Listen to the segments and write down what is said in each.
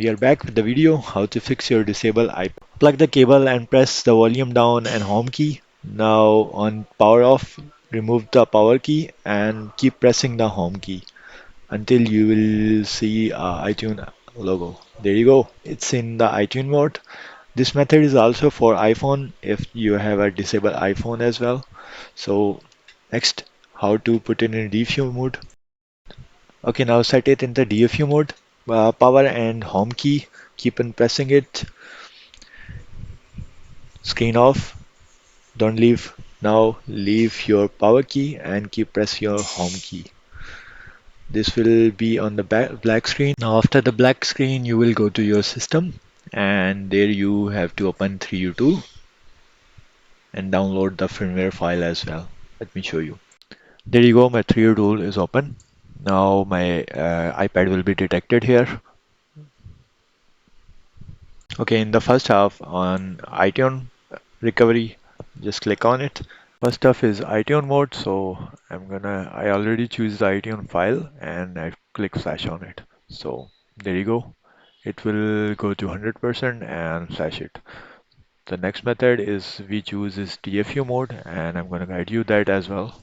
we are back with the video how to fix your disabled iPod. Plug the cable and press the volume down and home key. Now on power off, remove the power key and keep pressing the home key until you will see iTunes logo. There you go. It's in the iTunes mode. This method is also for iPhone if you have a disabled iPhone as well. So next, how to put it in DFU mode. Okay, now set it in the DFU mode. Power and home key. Keep on pressing it. Screen off. Don't leave. Now leave your power key and keep press your home key. This will be on the black screen. Now after the black screen, you will go to your system and there you have to open 3U2 and download the firmware file as well. Let me show you. There you go. My 3U tool is open. Now my iPad will be detected here. Okay, in the first half on iTunes recovery, just click on it. First off is iTunes mode, so I already choose the iTunes file and I click flash on it. So there you go. It will go to 100% and flash it. The next method is we choose is DFU mode and I'm gonna guide you that as well.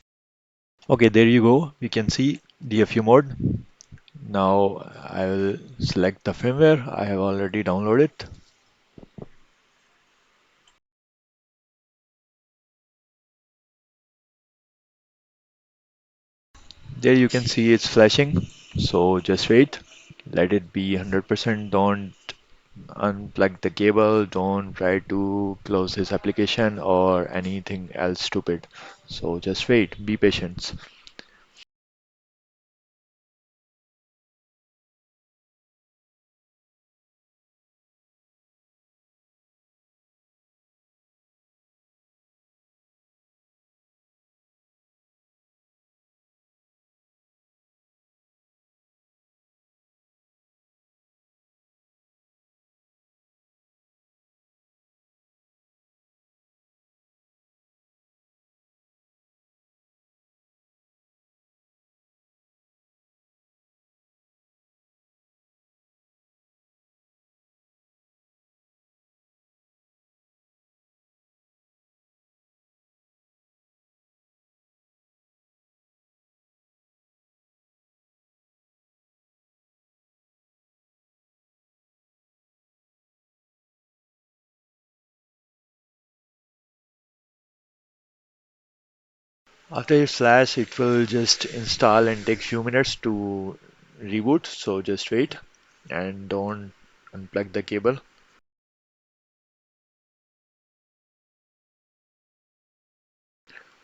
Okay, there you go. You can see DFU mode. Now I will select the firmware. I have already downloaded. There you can see it's flashing. So just wait. Let it be 100%. Don't unplug the cable. Don't try to close this application or anything else stupid. So just wait. Be patient. After it flash, it will just install and take few minutes to reboot. So just wait and don't unplug the cable.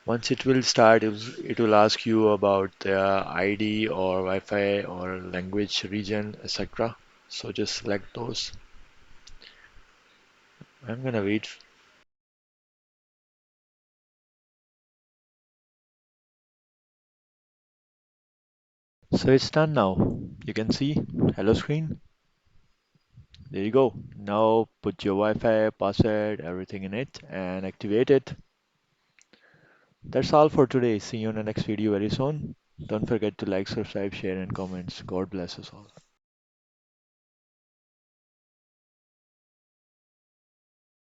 Once it will start, it will ask you about the ID or Wi-Fi or language region, etc. So just select those. I'm gonna wait. So it's done now. You can see hello screen. There you go. Now put your Wi-Fi, password, everything in it and activate it. That's all for today. See you in the next video very soon. Don't forget to like, subscribe, share and comments. God bless us all.